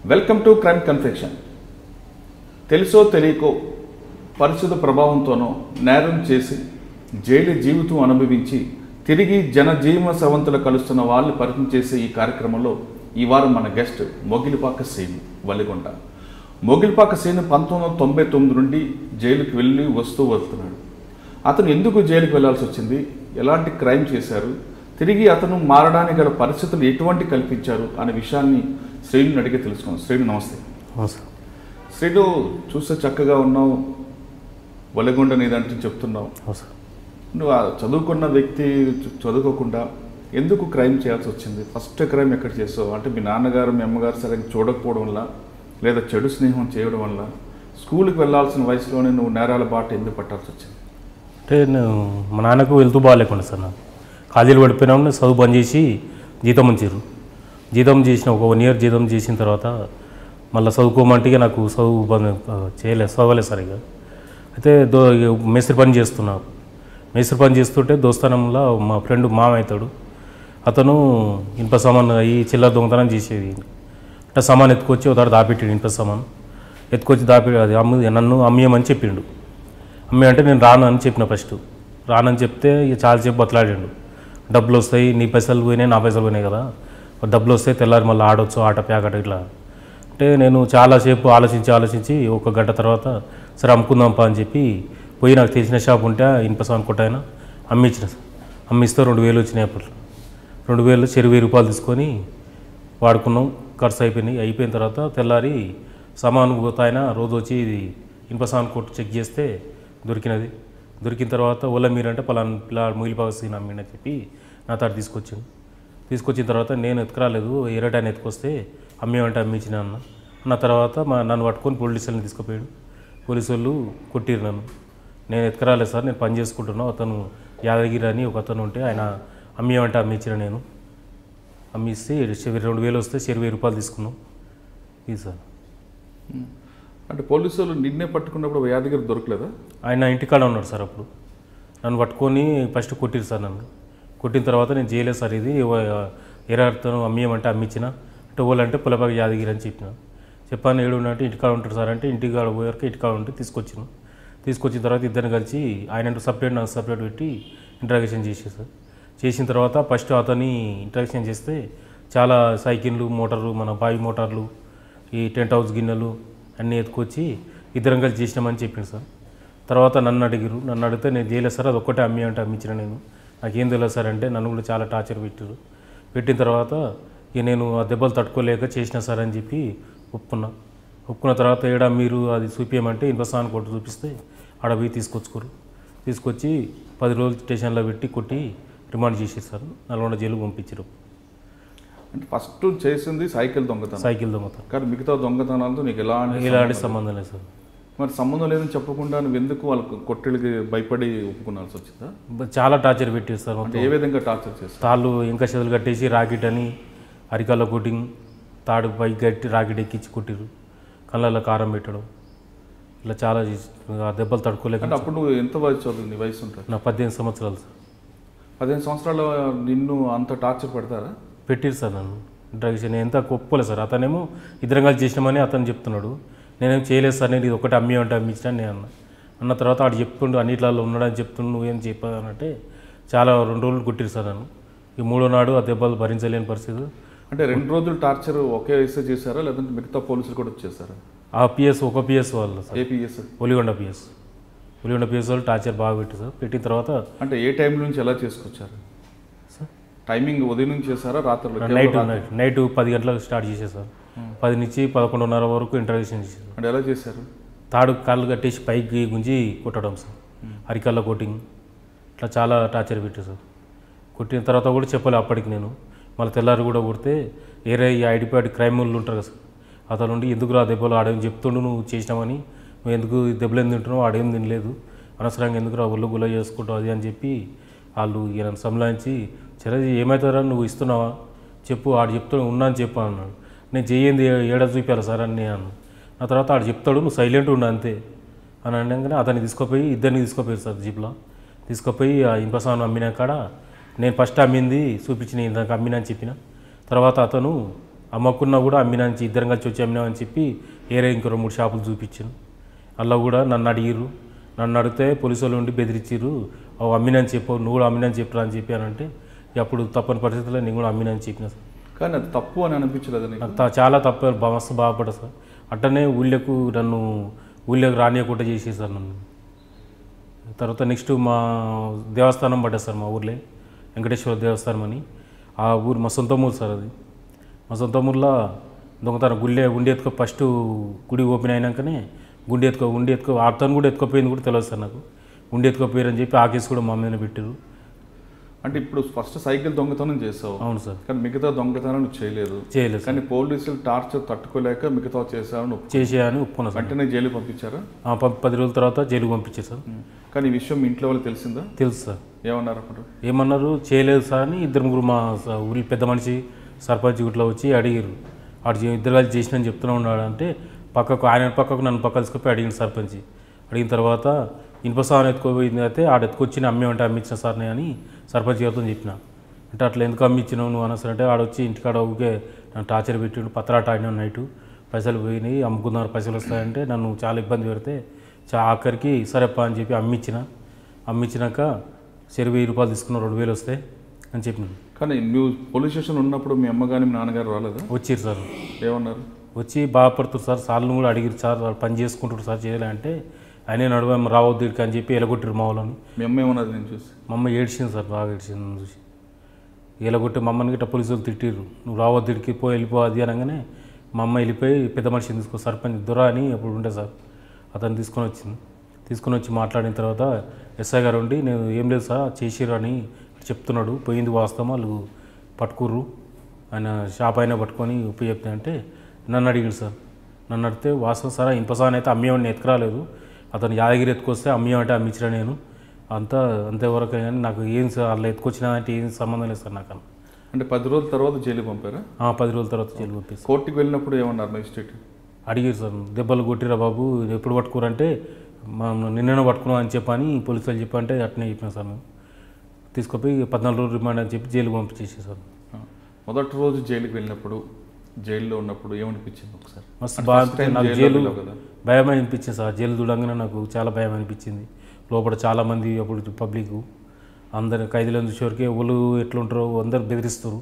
Welcome to crime confession. తెలుసో తెలియకో పరిస్థితి ప్రభావంతోనో నేరం చేసి జైలు జీవితం అనుభవించి తిరిగి జనజీవన సవంతులు కలుస్తున్న వాళ్ళని పరిచయం చేసే ఈ కార్యక్రమంలో ఈ వారం మన గెస్ట్ మొగిలిపాక శ్రీను వల్లిగొండ. మొగిలిపాక శ్రీను 1999 నుండి జైలుకి వెళ్ళి వస్తున్నాడు. అతను ఎందుకు జైలుకి వెళ్లాల్సి వచ్చింది, ఎలాంటి క్రైమ్ చేశారు, తిరిగి అతను మారడానికి గల పరిస్థితులు ఎటువంటి కల్పించారు అనే విషయాన్ని శ్రీను అడిగి తెలుసుకున్నాం. శ్రీను నమస్తే. శ్రీను, చూస్తే చక్కగా ఉన్నావు, వల్లిగొండ నీదంటే చెప్తున్నావు. నువ్వు చదువుకున్న వ్యక్తి చదువుకోకుండా ఎందుకు క్రైమ్ చేయాల్సి వచ్చింది? ఫస్ట్ క్రైమ్ ఎక్కడ చేసావు? అంటే మీ నాన్నగారు మీ అమ్మగారు సరిగ్గా చూడకపోవడం వల్ల, లేదా చెడు స్నేహం చేయడం వల్ల, స్కూల్కి వెళ్ళాల్సిన వయసులోనే నువ్వు నేరాల బాట ఎందుకు పట్టాల్సి వచ్చింది? అంటే నేను మా నాన్నకు వెళ్తూ బాగాలేకుండా సార్, నాకు ఖాళీలు పడిపోయినా చదువు బంద్ చేసి జీతం ఉంచారు. జీతం చేసిన ఒక 1 ఇయర్ జీతం చేసిన తర్వాత మళ్ళీ చదువుకోమంటే నాకు చదువు బంద్ చదవలేదు సరిగా. అయితే మేస్త్రి పని చేస్తున్నా. మేస్త్రి పని చేస్తుంటే దోస్తానంలో మా ఫ్రెండ్ మామ అవుతాడు, అతను ఇనుప సామాన్ ఈ చిల్లర దొంగతనం చేసేది. అంటే సామాన్ ఎత్తుకొచ్చి ఒకసారి దాపెట్టాడు, ఇనుప సామాన్ ఎత్తుకొచ్చి దాపెట్టి అది నన్ను అమ్మేయమని చెప్పిండు. అమ్మే అంటే నేను రాను అని చెప్పిన. ఫస్ట్ రానని చెప్తే ఇక చాలాసేపు బతలాడాడు. డబ్బులు వస్తాయి, నీ పైసలు పోయినాయి, నా పైసలు పోయినాయి కదా, డబ్బులు వస్తాయి, తెల్లారి మళ్ళీ ఆడొచ్చు, ఆట ప్యాకట ఇట్లా. అంటే నేను చాలాసేపు ఆలోచించి 1 గంట తర్వాత సరే అమ్ముకుందాంపా అని చెప్పి పోయి నాకు తెలిసిన షాప్ ఉంటే ఇనుప సామాన్ కొట్టాయన అమ్మించిన. అమ్మిస్తే 2000 వచ్చినాయి. అప్పట్లో 2000 1000 రూపాయలు తీసుకొని వాడుకున్నాం, ఖర్చు అయిపోయినాయి. అయిపోయిన తర్వాత తెల్లారి సామాను పోతాయన రోజు వచ్చి ఇది ఇనుప సామాన్ కొట్టు చెక్ చేస్తే దొరికినది. దొరికిన తర్వాత ఓలా మీరంటే పలానా మొగిలిపాక శ్రీను అమ్మిండని చెప్పి నా తాడు తీసుకొచ్చిన తర్వాత నేను ఎత్తుకురాలేదు, ఎరటాయన ఎత్తుకొస్తే అమ్మేమంటే అమ్మించిన అన్న తర్వాత నన్ను పట్టుకొని పోలీసులను తీసుకుపోయాడు. పోలీసు వాళ్ళు కొట్టిరు నన్ను. నేను ఎత్తుకురాలేదు సార్, నేను పని చేసుకుంటున్నాను, అతను యాదగిరి అని ఒక అతను ఉంటే ఆయన అమ్మేమంటే అమ్మించిన. నేను అమ్మిస్తే 2000 వస్తే 1000 రూపాయలు తీసుకున్నాం. ఇది సార్. అంటే పోలీసు వాళ్ళు నిన్నే పట్టుకున్నప్పుడు యాదగిరి దొరకలేదా? ఆయన ఇంటికాడ ఉన్నాడు సార్. అప్పుడు నన్ను పట్టుకొని ఫస్ట్ కొట్టిరు సార్. నన్ను కొట్టిన తర్వాత నేను చేయలేదు సార్, ఇది ఎరతను అమ్మేయమంటే అమ్మించిన. అంటే వాళ్ళంటే పులపాక యాదగిరి అని చెప్పాను. ఏడుంటే ఇంటికాడ ఉంటాడు సార్ అంటే ఇంటికాడ పోయాక ఇంటికాడ ఉంటే తీసుకొచ్చిన తర్వాత ఇద్దరిని కలిసి ఆయన సపరేట్ నాకు సపరేట్ పెట్టి ఇంట్రాగేషన్ చేసేసారు. చేసిన తర్వాత ఫస్ట్ అతన్ని ఇంట్రాగేషన్ చేస్తే చాలా సైకిళ్ళు, మోటార్లు, మన బావి మోటార్లు, ఈ టెంట్ హౌస్ గిన్నెలు అన్నీ ఎత్తుకొచ్చి ఇద్దరం కలిసి చేసినామని చెప్పింది సార్. తర్వాత నన్ను అడిగితే నేను చేయలేదు సార్, అది ఒక్కటే అంటే అమ్మించిన. నేను నాకేం తెలియదు సార్ అంటే నన్ను కూడా చాలా టార్చర్ పెట్టిన తర్వాత ఇక నేను ఆ దెబ్బలు తట్టుకోలేక చేసిన సార్ అని చెప్పి ఒప్పుకున్న తర్వాత మీరు అది చూపించమంటే ఇనుప సామాన్ కొట్టు చూపిస్తే ఆడ పోయి తీసుకొచ్చి 10 రోజులు స్టేషన్లో పెట్టి కొట్టి రిమాండ్ చేసేసారు. నల్గొండ జైలు పంపించారు. అంటే ఫస్ట్ చేసింది సైకిల్ దొంగతనం కానీ మిగతా దొంగతనాలతో నీకు ఎలాంటి సంబంధం లేదు సార్. మరి సంబంధం లేదని చెప్పకుండా నువ్వు ఎందుకు వాళ్ళకి కొట్టెళ్ళకి భయపడి ఒప్పుకున్నాల్సి వచ్చిందా? చాలా టార్చర్ పెట్టారు సార్. అంటే ఏ విధంగా టార్చర్ చేస్తారు? తాళ్ళు ఇంకా చేతులు కట్టేసి రాకెట్ అని అరికాల్లో కొట్టింగ్, తాడు పైకి కట్టి రాకెట్ ఎక్కించి కొట్టిరు, కళ్ళల్లో కారం పెట్టడం, ఇలా చాలా దెబ్బలు తట్టుకోలేక. అంటే అప్పుడు నువ్వు ఎంత వయసు చదువు? నీ వయసు ఉంటుంది? నా 18 సంవత్సరాలు సార్. 15 సంవత్సరాలు నిన్ను అంత టార్చర్ పెడతారా? పెట్టిరు సార్ నన్ను. డ్రగ్స్ నేను ఎంత ఒప్పుకోలేదు సార్. అతనేమో ఇద్దరం కలిసి చేసినామని అతను చెప్తున్నాడు, నేనేం చేయలేదు సార్, నేను ఇది ఒకటి అమ్మింటే అమ్మించిన నేను అన్న తర్వాత ఆడు చెప్తుండు అన్నిట్లలో ఉన్నాడని చెప్తుండు, నువ్వేం చెప్పానంటే చాలా 2 రోజులు కొట్టిరు సార్ నన్ను. ఈ 3వ నాడు ఆ దెబ్బలు భరించలేని పరిస్థితి. అంటే 2 రోజులు టార్చర్ ఒకే వయసు చేశారా, లేదంటే మిగతా పోలీసులు కూడా వచ్చేసారా? ఆ పిఎస్ ఒక పిఎస్ వాళ్ళు సార్. ఏపీఎస్ ఒలిగొండ పిఎస్ వాళ్ళు టార్చర్ బాగా పెట్టి సార్. పెట్టిన తర్వాత అంటే ఏ టైం నుంచి ఎలా చేసుకొచ్చారు సార్? టైమింగ్ ఉదయం నుంచి చేశారా, రాత్రులు? నైట్ 10 గంటలకు స్టార్ట్ చేసేసారు. 10 నుంచి 11:30 వరకు ఇంటర్వ్యూషన్ చేశారు. అంటే ఎలా చేశారు? తాడు కాళ్ళు కట్టేసి పైకి గుంజి కొట్టడం సార్, అరికాళ్ళ కోటింగ్, ఇట్లా చాలా టార్చర్ పెట్టారు సార్. కొట్టిన తర్వాత కూడా చెప్పలే అప్పటికి నేను. మళ్ళీ తెల్లారి కూడా కొడితే ఏరే ఈ ఐడిపాడ్ క్రైమ్ వాళ్ళు ఉంటారు కదా సార్, అతను నుండి ఎందుకు రా దెబ్బలు, ఆడేం చెప్తుండు నువ్వు చేసినామని, నువ్వు ఎందుకు దెబ్బలు ఎందుకు తింటున్నావు, ఆడేం తినలేదు, అనవసరంగా ఎందుకు రా ఒళ్ళు గుల్ల చేసుకుంటావు అది అని చెప్పి వాళ్ళు ఈయన సంలాయించి, సరే ఏమవుతారా నువ్వు ఇస్తున్నావా చెప్పు, ఆడు చెప్తాడు ఉన్నా అని చెప్పు అన్నాడు. నేను చెయ్యింది ఏడ చూపారా సార్ అని నేను ఆ తర్వాత ఆడు చెప్తాడు నువ్వు సైలెంట్ ఉండు అంతే అని అనగానే అతన్ని ఇద్దరిని తీసుకుపోయారు సార్ జీప్లో. తీసుకుపోయి ఆ ఇనుప సామాను అమ్మిన కాడ నేను ఫస్ట్ అమ్మింది చూపించిన ఇందాక అమ్మినా అని చెప్పిన. తర్వాత అతను అమ్మకున్నా కూడా అమ్మినాంచి ఇద్దరం కలిసి వచ్చి అమ్మినామని చెప్పి ఏరే ఇంకో 2-3 షాపులు చూపించాను. అలా కూడా నన్ను అడిగిర్రు. నన్ను అడిగితే పోలీసు వాళ్ళు ఉండి బెదిరించారు. అవి అమ్మినని చెప్పు, నువ్వు కూడా అమ్మినని చెప్పరా అని చెప్పానంటే అప్పుడు తప్పని పరిస్థితుల్లో నేను కూడా అమ్మినని చెప్పిన సార్. కానీ అది తప్పు అని అనిపించలేదు నీకు? నాకు చాలా తప్పు, మస్తు బాధపడ్డా సార్. అట్టనే నన్ను ఊళ్ళోకి రానియకుండా చేసేసారు నన్ను. తర్వాత నెక్స్ట్ మా దేవస్థానం పడ్డా సార్, మా ఊర్లో వెంకటేశ్వర దేవస్థానం అని. ఆ ఊరు మా సొంత ఊరు సార్. అది మా సొంత ఊర్లో దొంగతనం గుండె ఎత్తుకో ఫస్ట్ గుడి ఓపెన్ అయినాకనే గుండె ఎత్తుకో ఆడతాను కూడా ఎత్తుకోపోయింది కూడా తెలియదు సార్ నాకు. గుండె ఎత్తుకోపోయారని చెప్పి ఆ కేసు కూడా మా మీద పెట్టారు. అంటే ఇప్పుడు ఫస్ట్ సైకిల్ దొంగతనం చేసావు. అవును సార్. కానీ మిగతా దొంగతనం నువ్వు చేయలేదు. కానీ పోలీసులు టార్చర్ తట్టుకోలేక మిగతా చేసావని ఒప్పుకున్నా సార్. వెంటనే జైలు పంపించారా? 10 రోజుల తర్వాత జైలు పంపించారు సార్. కానీ ఈ విషయం మీ ఇంట్లో వాళ్ళు తెలిసిందా? తెలుసు సార్. ఏమన్నారు అప్పుడు? ఏమన్నారు, చేయలేదు సార్ అని 2-3 మా ఊరి పెద్ద మనిషి సర్పంచ్ గుట్లో వచ్చి అడిగారు. ఇద్దరు కలిసి చేసినని చెప్తూనే ఉన్నాడు అంటే ఆయన పక్కకు నన్ను తీసుకుపోయి అడిగిన సర్పంచ్. అడిగిన తర్వాత ఇనుప సామాన్ ఎత్తుకోపోయింది అయితే ఎత్తుకొచ్చి అమ్మేమంటే అమ్మించిన సార్ని అని సర్పంచ్ గారితో చెప్పిన. అంటే అట్లా ఎందుకు అమ్మించినావు నువ్వు అనసరంటే ఆడొచ్చి ఇంటికాడ ఊకే నన్ను టార్చర్ పెట్టిండు. పత్రాట ఆడినాడు నైటు, పైసలు పోయినాయి, అమ్ముకున్నారు, పైసలు వస్తాయంటే నన్ను చాలా ఇబ్బంది పెడితే ఆఖరికి సరేపా అని చెప్పి అమ్మించినాక సరే 1000 రూపాయలు తీసుకున్న 2000 వస్తాయి అని చెప్పినాను. కానీ నువ్వు పోలీస్ స్టేషన్ ఉన్నప్పుడు మీ అమ్మగాని మీ నాన్నగారు రాలేదా? వచ్చారు సార్. ఏమన్నారు? వచ్చి బాధపడుతారు సార్, సార్లు కూడా అడిగారు సార్, వాళ్ళు పని చేసుకుంటారు సార్ చేయాలి అంటే ఆయనే నడువ రావద్దు ఇక్కడికి అని చెప్పి ఎలగొట్టారు మా వాళ్ళని. మీ అమ్మ ఏమన్నది నేను చూసి? మా అమ్మ ఏడ్చింది సార్, బాగా ఏడ్చింది చూసి. ఎలగొట్టి మా అమ్మని గిట్ట పోలీసులు తిట్టిర్రు, నువ్వు రావద్దు ఇక్కడికి వెళ్ళిపో అది అనగానే మా అమ్మ వెళ్ళిపోయి పెద్ద మనిషిని తీసుకో సర్పంచ్ దొర అని అప్పుడు ఉండే సార్, అతను తీసుకొని వచ్చి మాట్లాడిన తర్వాత ఎస్ఐ గారు ఉండి నేను ఏం లేదు సార్ చేసిర్రు అని చెప్తున్నాడు, పోయింది వాస్తవం, వాళ్ళు పట్టుకుర్రు, ఆయన షాప్ అయినా పట్టుకొని ఉప్పు చెప్తే అంటే నన్ను అడిగాడు సార్. నన్ను అడిగితే వాస్తవం సార్ ఇన్పసాన్ అయితే అమ్మేవాడిని ఎత్తుకురాలేదు, అతను యాదగిరి ఎత్తుకొస్తే అమ్మేమంటే అమ్మించిన నేను అంతేవరకు. కానీ నాకు ఏం సార్ అలా ఎత్తుకొచ్చినా అంటే ఏం సంబంధం లేదు సార్ నాకు. అంటే 10 రోజుల తర్వాత జైలు పంపారా? 10 రోజుల తర్వాత జైలు పంపేసి. కోర్టుకి వెళ్ళినప్పుడు ఏమన్నారు మెజిస్ట్రేట్? అడిగారు సార్, దెబ్బలు కొట్టిరా బాబు ఎప్పుడు పట్టుకోరంటే నిన్న పట్టుకున్నాం అని చెప్పని పోలీసులు చెప్పంటే అట్నే చెప్పిన సార్. మేము తీసుకుపోయి 14 రోజులు రిమాండ్ అని చెప్పి జైలు పంపించేసారు. మొదటి రోజు జైలుకి వెళ్ళినప్పుడు జైల్లో ఉన్నప్పుడు ఏమనిపించింది ఒకసారి? మస్తు బాగా నాకు జైలు భయం అనిపించింది సార్. జైలు చూడంగానే నాకు చాలా భయం అనిపించింది. లోపల చాలామంది అప్పుడు పబ్లిక్ అందరు ఖైదీలను చూసేవరకు ఎవరు ఎట్లుంటారో అందరు బెదిరిస్తారు.